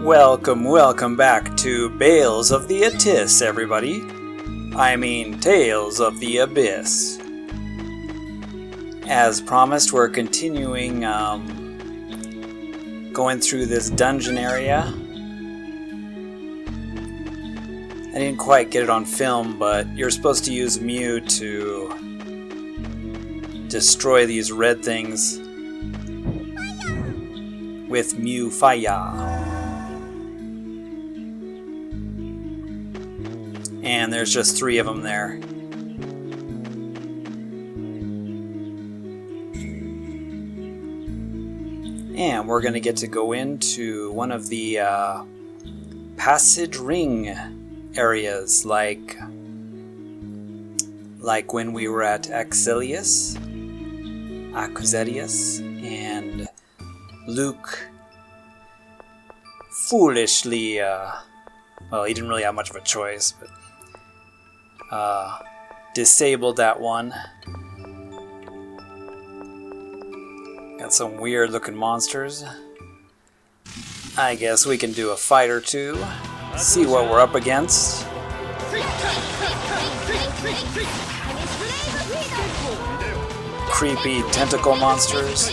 Welcome back to Bales of the Abyss, everybody. I mean, Tales of the Abyss. As promised, we're continuing going through this dungeon area. I didn't quite get it on film, but you're supposed to use Mew to destroy these red things with Mew Fire. And there's just 3 of them there. And we're going to get to go into one of the passage ring areas, like when we were at Axelius, and Luke foolishly, well, he didn't really have much of a choice, but disabled that one. Got some weird looking monsters. I guess we can do a fight or two, see what we're up against. Creepy tentacle monsters.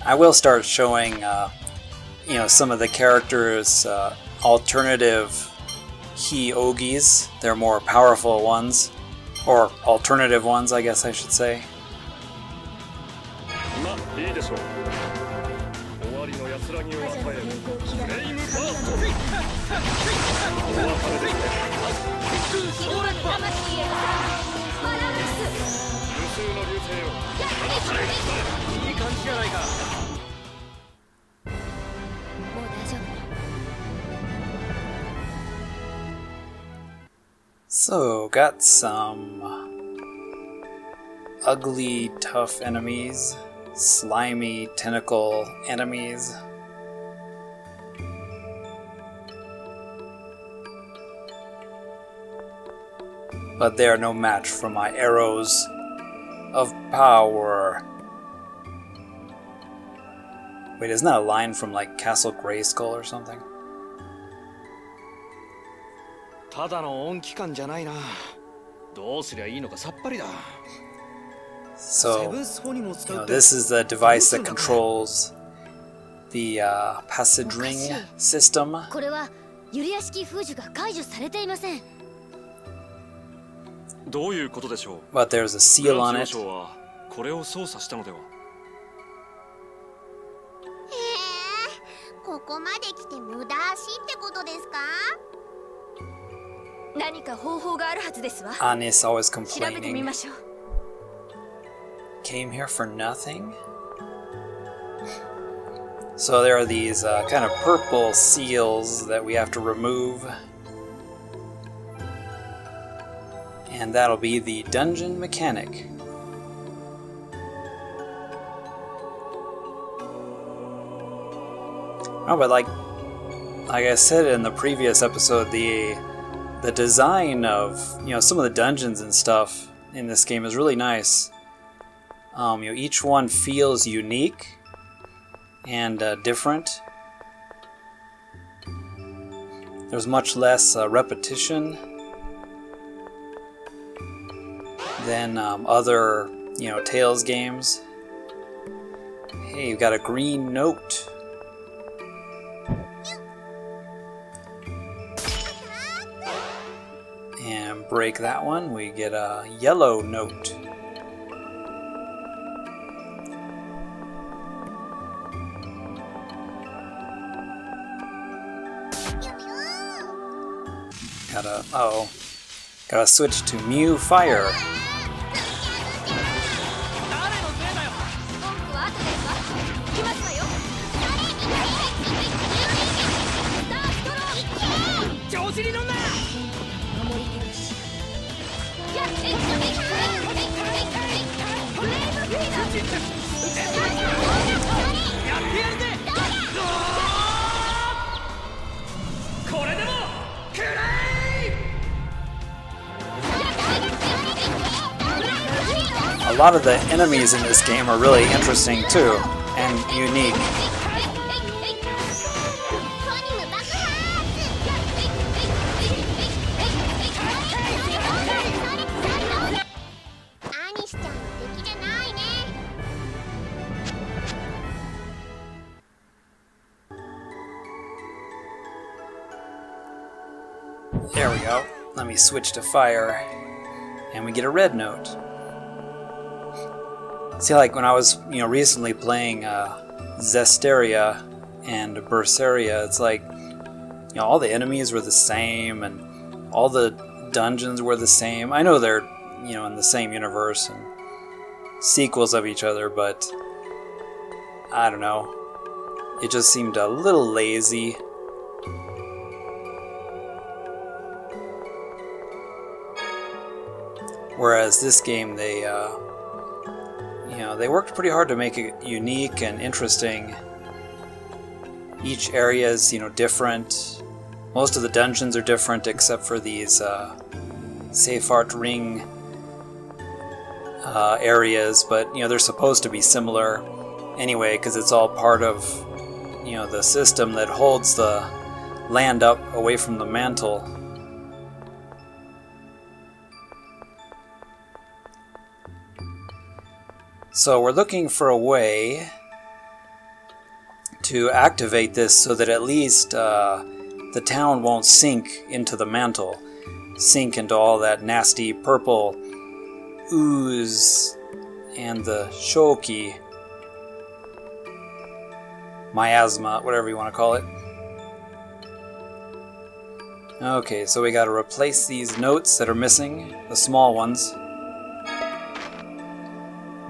I will start showing, some of the characters' alternative Hyogis. They're more powerful ones, or alternative ones, I guess I should say. So, got some ugly, tough enemies, slimy, tentacle enemies. But they are no match for my arrows of power. Wait, isn't that a line from like Castle Grayskull or something? So, this is the device that controls the passage ring system. But there's a seal on it. Annie's always complaining. Came here for nothing? So there are these kind of purple seals that we have to remove. And that'll be the dungeon mechanic. Oh, but like I said in the previous episode, the design of some of the dungeons and stuff in this game is really nice. Each one feels unique and different. There's much less repetition than other Tales games. Hey, you've got a green note. And break that one, we get a yellow note. Gotta switch to Mew Fire. A lot of the enemies in this game are really interesting too, and unique. There we go. Let me switch to fire, and we get a red note. See, like when I was, recently playing Zestiria and Berseria, it's like, all the enemies were the same, and all the dungeons were the same. I know they're, in the same universe and sequels of each other, but I don't know. It just seemed a little lazy. Whereas this game, they worked pretty hard to make it unique and interesting. Each area is, different. Most of the dungeons are different except for these safe art ring areas, but they're supposed to be similar anyway because it's all part of the system that holds the land up away from the mantle. So we're looking for a way to activate this so that at least the town won't sink into the mantle, sink into all that nasty purple ooze and the shoki, miasma, whatever you want to call it. Okay, so we got to replace these notes that are missing, the small ones.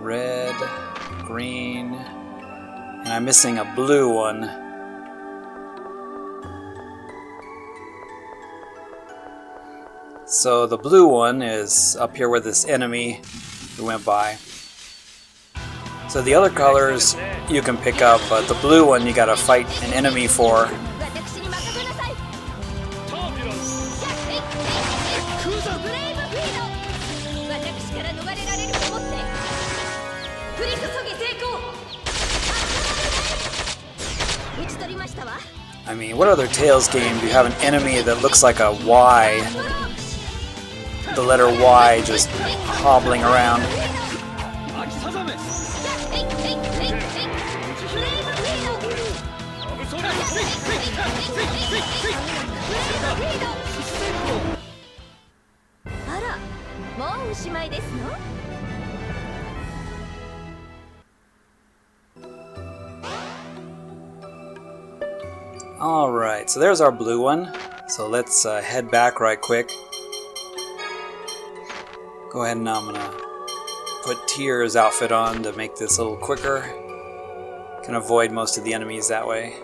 Red, green, and I'm missing a blue one. So the blue one is up here where this enemy who went by. So the other colors you can pick up, but the blue one you gotta fight an enemy for. I mean, what other Tales game do you have an enemy that looks like a Y? The letter Y just hobbling around. Alright, so there's our blue one. So let's head back right quick. Go ahead and I'm gonna put Tyr's outfit on to make this a little quicker. Can avoid most of the enemies that way.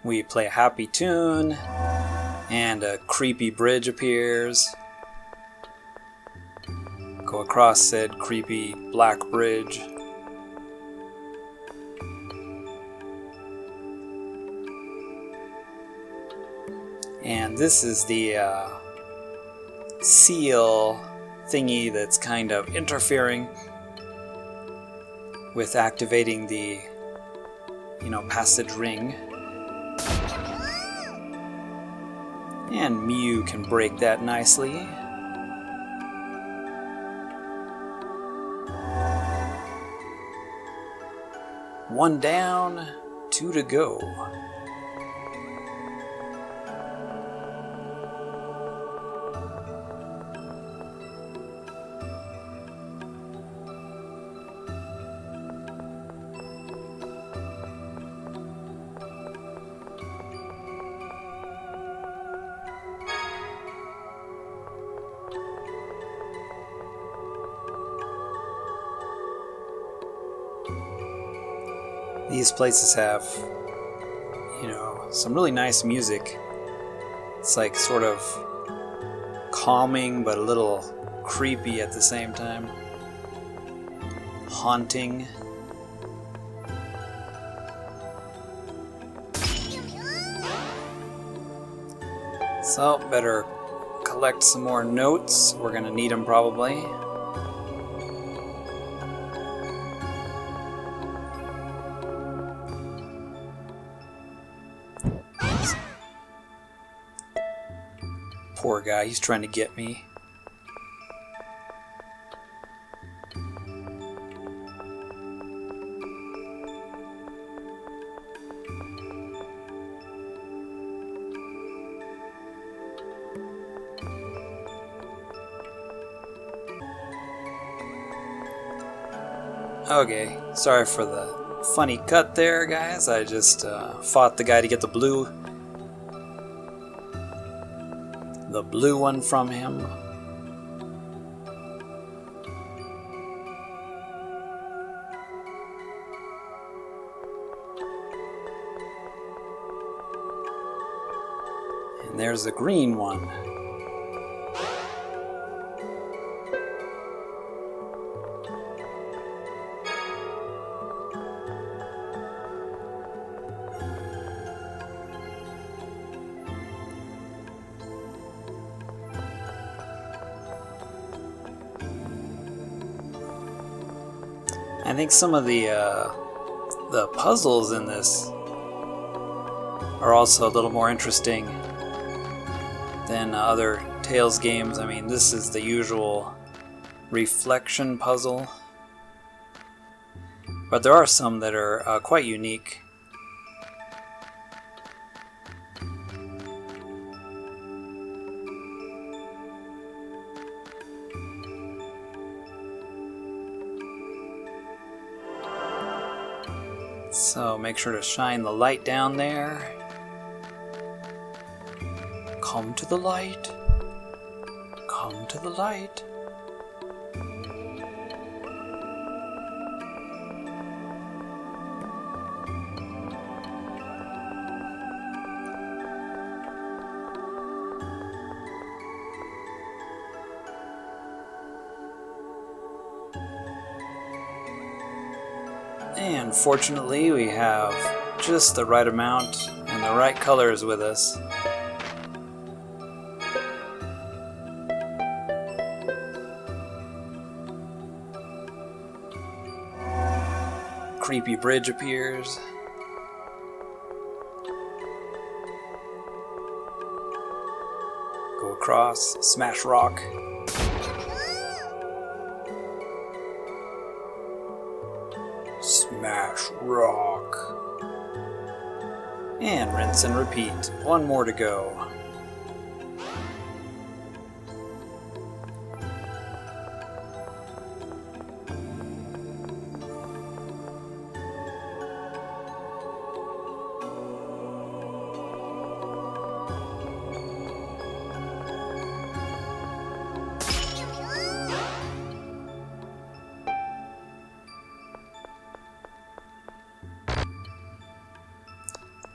We play a happy tune, and a creepy bridge appears. Go across said creepy black bridge. And this is the seal thingy that's kind of interfering with activating the, passage ring. And Mew can break that nicely. One down, two to go. These places have, you know, some really nice music. It's like sort of calming but a little creepy at the same time. Haunting. So, better collect some more notes. We're gonna need them probably. Poor guy, he's trying to get me. Okay, sorry for the funny cut there, guys. I just fought the guy to get the blue one from him. And there's the green one. I think some of the puzzles in this are also a little more interesting than other Tales games. I mean, this is the usual reflection puzzle, but there are some that are quite unique. So make sure to shine the light down there. Come to the light. Come to the light. And fortunately, we have just the right amount and the right colors with us. Creepy bridge appears. Go across, smash rock. Smash rock. And rinse and repeat. One more to go.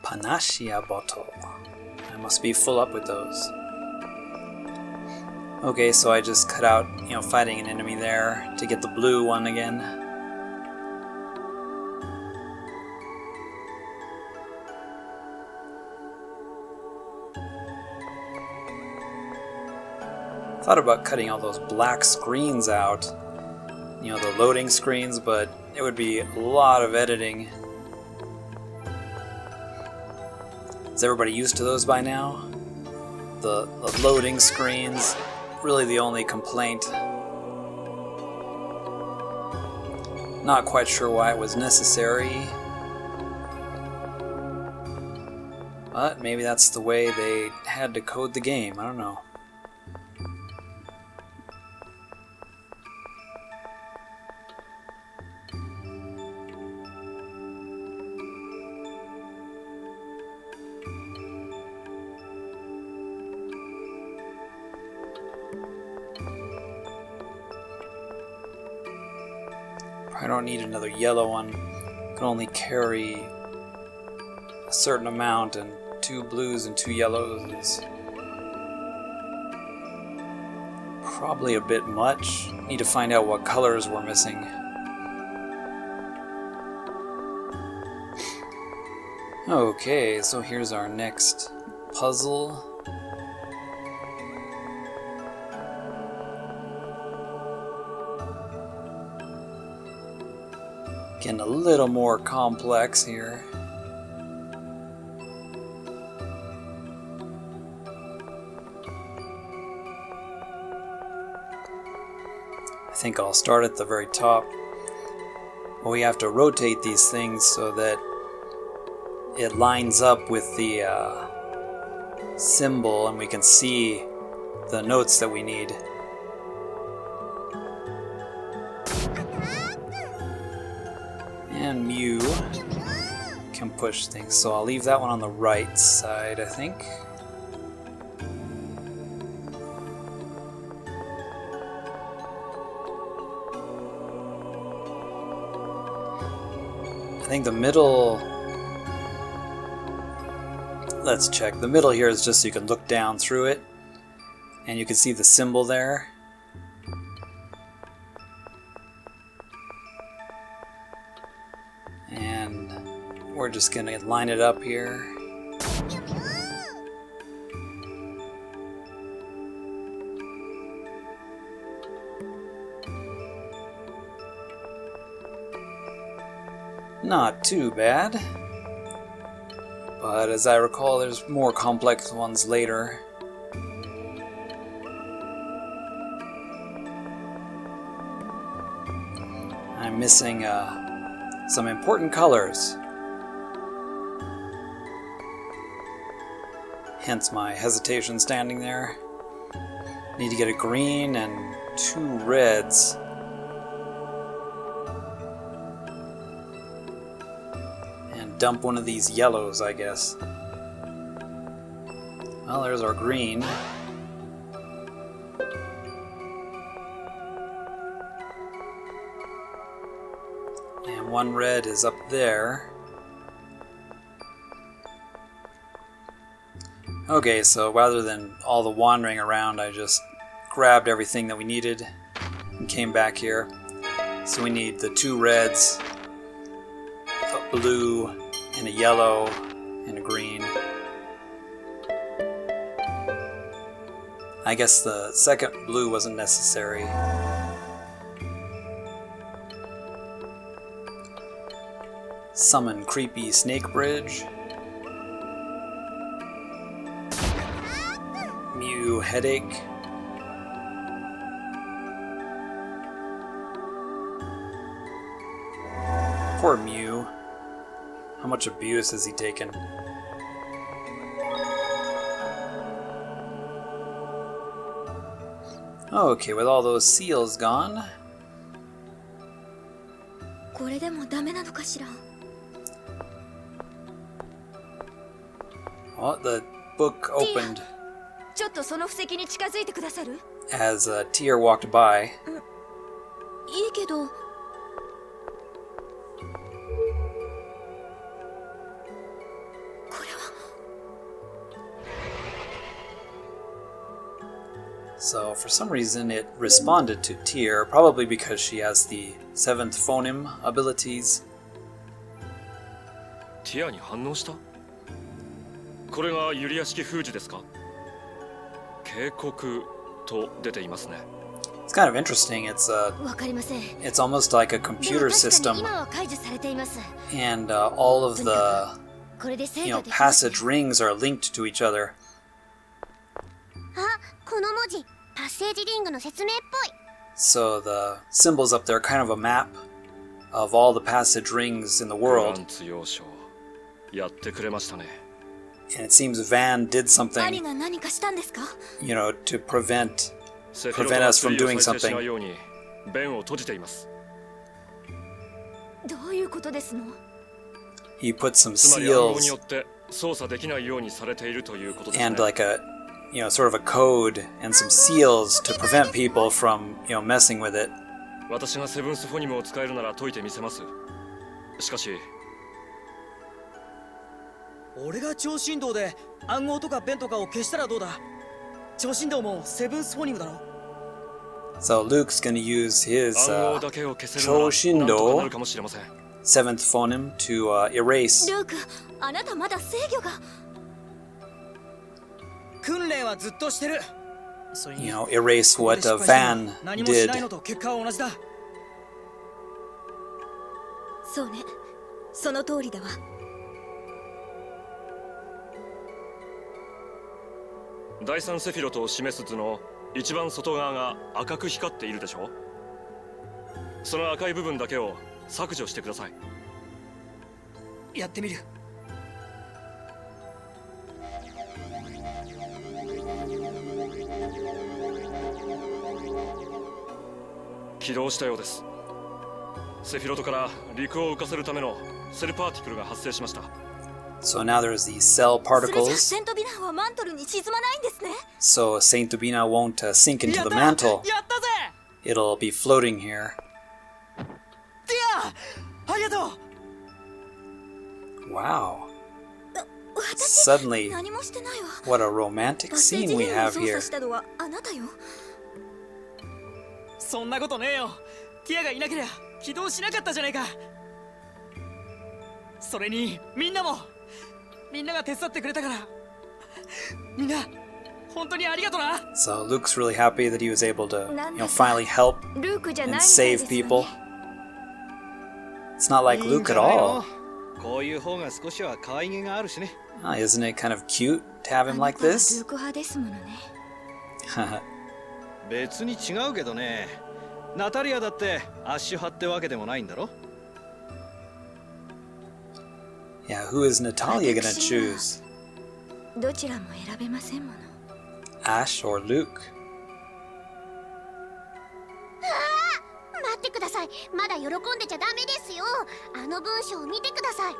Panacea bottle. I must be full up with those. Okay, so I just cut out, fighting an enemy there to get the blue one again. Thought about cutting all those black screens out, the loading screens, but it would be a lot of editing. Is everybody used to those by now? The loading screens, really the only complaint. Not quite sure why it was necessary, but maybe that's the way they had to code the game, I don't know. I don't need another yellow one. can only carry a certain amount, and 2 blues and 2 yellows is probably a bit much. Need to find out what colors we're missing. Okay, so here's our next puzzle. Getting a little more complex here. I think I'll start at the very top. We have to rotate these things so that it lines up with the symbol and we can see the notes that we need. And Mew can push things, so I'll leave that one on the right side, I think. I think the middle... Let's check. The middle here is just so you can look down through it, and you can see the symbol there. And we're just going to line it up here. Not too bad. But as I recall, there's more complex ones later. I'm missing some important colors. Hence my hesitation standing there. Need to get a green and 2 reds. And dump one of these yellows, I guess. Well, there's our green. And 1 red is up there. Okay, so rather than all the wandering around, I just grabbed everything that we needed and came back here. So we need the 2 reds, a blue, and a yellow, and a green. I guess the second blue wasn't necessary. Summon creepy snake bridge. Mew headache. Poor Mew. How much abuse has he taken? Okay, with all those seals gone. Oh, the book opened as a Tear walked by. So for some reason it responded to Tear, probably because she has the 7th phoneme abilities. ティアに反応した？これがユリア式封じですか？警告と出ていますね。It's kind of interesting. It's almost like a computer system, and all of the passage rings are linked to each other. So the symbols up there are kind of a map of all the passage rings in the world. And it seems Van did something, to prevent us from doing something. He put some seals and like a sort of a code and some seals to prevent people from messing with it. しかし俺が超振動で暗号とか弁とかを消したらどうだ。超振動もセブンスフォーニングだろ。 So Luke's gonna use his 暗号だけを消せるならなんとかなるかもしれません。 seventh phoneme to erase. ルーク、あなたまだ制御が。訓練はずっとしてる。 You know, erase what Van 何もしない did. のと結果は同じだ。そうね、その通りだわ。第三セフィロトを示す図の一番外側が赤く光っているでしょ。その赤い部分だけを削除してください。やってみる。起動したようです。セフィロトから陸を浮かせるためのセルパーティクルが発生しました。 So now there's these cell それじゃ particles. セントビナーはマントルに沈まないんですね。 So Saint Tobina won't sink into やっ the た mantle. やったぜ。 It'll be floating here. ディアありがとう。 Wow. 私 Suddenly, 何もしてないわ。 what a romantic バステー scene ジ we フィルムを have 操 here. 作したのはあなたよ。そんなことねえよ。ティアがいなけりゃ起動しなかったじゃないか。それにみんなが手伝ってくれたから、みんな本当にありがとな。 So Luke's really happy that he was able to, finally help ルークじゃない and みたいです save わ people. ね。 It's not like いいん Luke じ at ゃないの？ all. こういう方が少しは可愛げがあるしね。 Isn't it kind of cute to have あ him の like 子はル this? ーク派ですものね。別に違うけどね。ナタリアだってアッシュ派ってわけでもないんだろ。 Yeah, who is Natalia gonna choose? どちらも選べませんもの。 Ash or Luke? 待ってください。まだ喜んでちゃダメですよ。あの文章を見てください。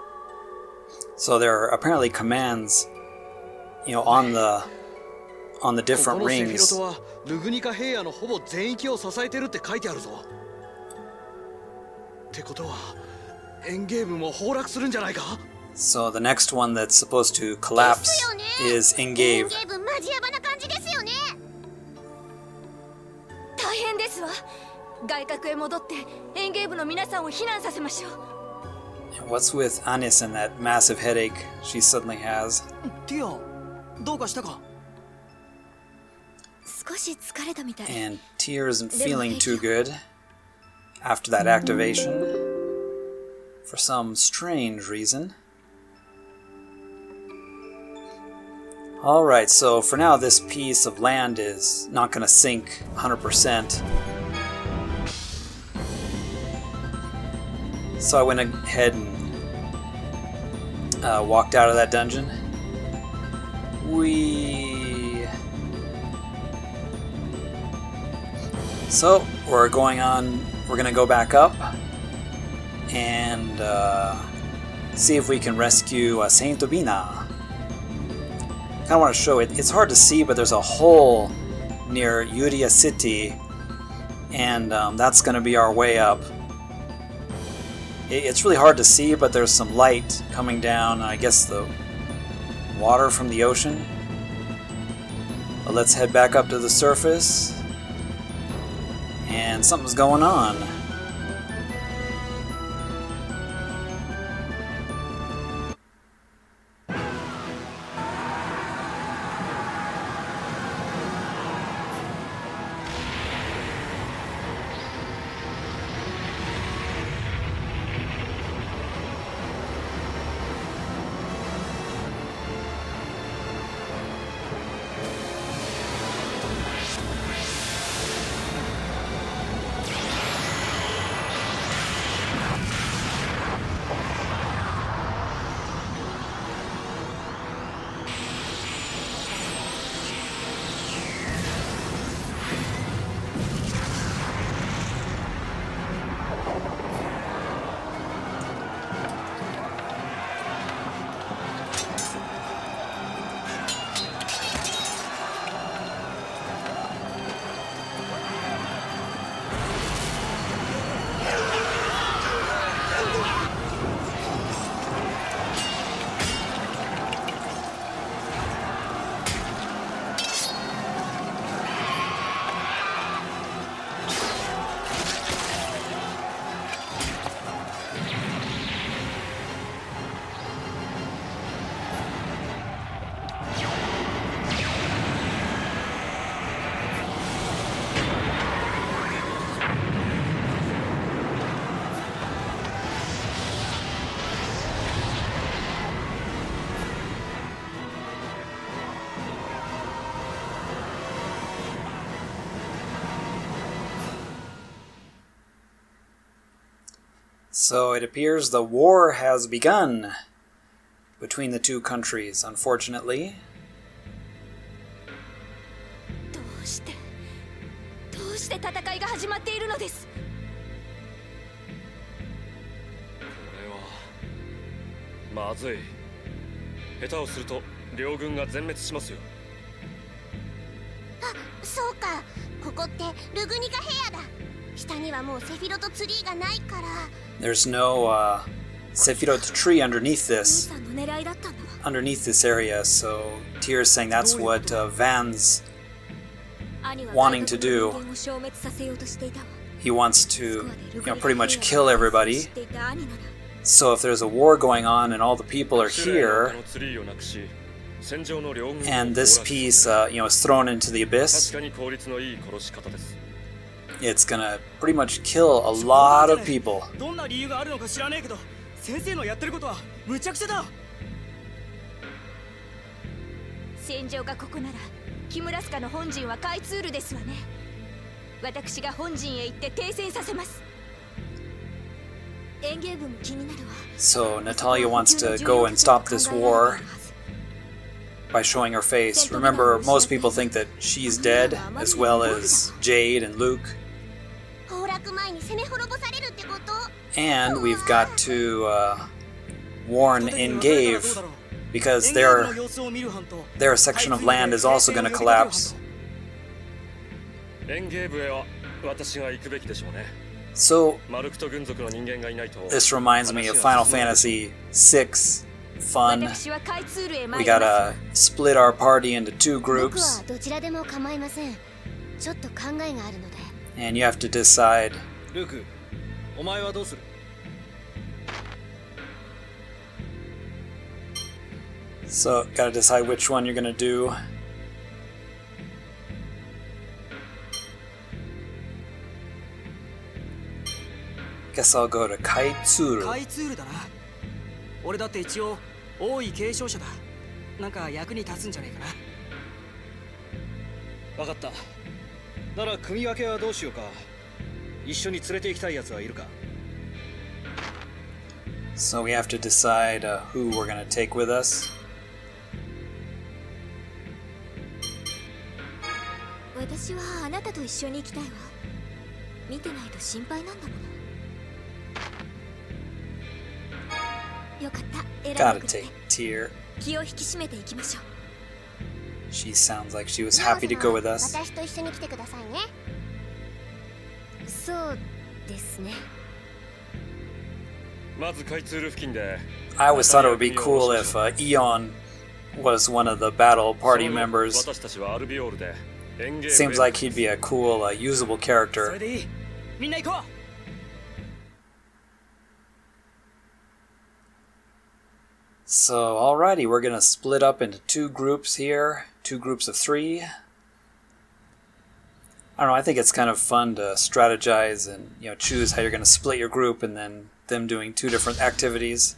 So there are apparently commands, on the こ different このセフィロ rings. トはルグニカ平野のほぼ全域を支えてるって書いてあるぞ。ってことはエンゲームも崩落するんじゃないか。 So the next one that's supposed to collapse ですよね。 is エン Engave. ゲーブマジヤバな感じですよね。大変ですわ。外角へ戻ってエンゲーブの皆さんを避難させましょう。 What's with Anis and that massive headache she suddenly has? ティアどうかしたか。少し疲れたみたい。 And Tyr isn't feeling too good after that activation for some strange reason. Alright, so for now this piece of land is not going to sink 100%. So I went ahead and walked out of that dungeon. So we're gonna go back up and see if we can rescue Saint Tobina. I kind of want to show it. It's hard to see, but there's a hole near Yuria City, and that's going to be our way up. It's really hard to see, but there's some light coming down, I guess the water from the ocean. But let's head back up to the surface. And something's going on. So it appears the war has begun between the two countries, unfortunately. どうして戦いが始まっているのです。これはまずい。下手をすると両軍が全滅しますよ。あ、そうか。ここってルグニカヘアだ。下にはもうセフィロトツリーがないから。There's no Sephiroth tree underneath 兄 this さんの狙いだったんだわ。 underneath this area, so Tyr's saying that's what Van's 兄は wanting to 外国 do. の人間を消滅させようとしていたわ。 He wants ス to, コアでル you グ know, ニカ pretty much ヘア kill を everybody. 知っていた兄なら So if there's a war going on and all the people are シュレの here, 他のツリーをなくし、戦場の両軍を and this 凍らせ piece, you know, is thrown into the 確 abyss, かに効率のいい殺し方です。 it's gonna pretty much kill a lot of people. どんな理由があるのか知らねえけど、先生のやってることは無茶苦茶だ。戦場がここならキムラスカの本陣はカイツールですわね。私が本陣へ行って停戦させます。園芸部も気になるわ。 So Natalia wants to go and stop this war by showing her face. Remember, most people think that she's dead, as well as Jade and Luke. 崩落前に攻め滅ぼされるってこと？ And we've got to warn Ingave, because their section of land is also going to collapse. 園芸部へは私が行くべきでしょうね。 So マルクト軍属の人間がいないと。 this reminds me of Final Fantasy VI fun. 私はカイツールへ We 参ります。 gotta split our party into two 僕 groups, はどちらでも構いません。ちょっと考えがあるので。 and you have to decide. ルーク、お前はどうする？ So gotta decide which one you're gonna do. Guess I'll go to カ Kaitsuru. イツールだな。俺だって一応王位継承者だ。なんか役に立つんじゃねえかな。分かった。なら組み分けはどうしようか。一緒に連れて行きたい奴はいるか？ So we have to decide who we're gonna take with us. 私はあなたと一緒に行きたいわ。見てないと心配なんだもの。よかった。選ん Gotta でくれ take て。 Tyr. 気を引き締めていきましょう。 She sounds like she was happy to go with us. 私と一緒に来てくださいね。そうですね。まず開通ル付近で。 I always thought it would be cool if Eon was one of the battle party その後 members. 私たちはアルビオールで園芸部へ Seems like he'd be a cool, usable そ character. れでいい。みんな行こう。 So, alrighty, we're gonna split up into two groups here, two groups of three. I don't know, I think it's kind of fun to strategize and, you know, choose how you're gonna split your group and then them doing two different activities.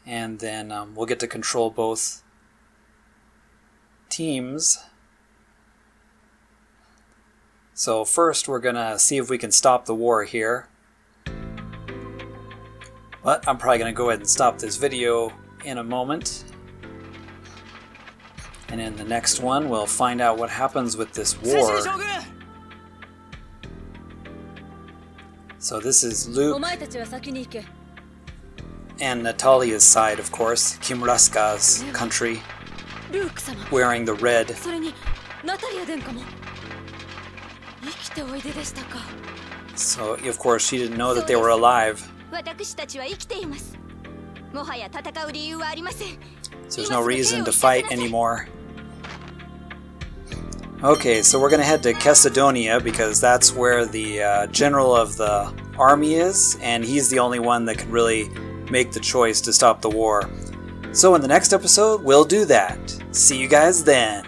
And then we'll get to control both teams. So first we're gonna see if we can stop the war here. But I'm probably going to go ahead and stop this video in a moment. And in the next one, we'll find out what happens with this 戦士 war. 将軍。 So this is お Luke 前たちは先に行け。 and Natalia's side, of course, Kimuraska's country, ルーク様。 wearing the red. それにナタリア殿下も。生きておいででしたか。 So, of course, she didn't know that they were alive. 私たちは生きています。もはや戦う理由はありません。 So there's no reason to fight anymore. Okay, so we're going to head to Kessadonia because that's where the general of the army is, and he's the only one that can really make the choice to stop the war. So in the next episode, we'll do that. See you guys then.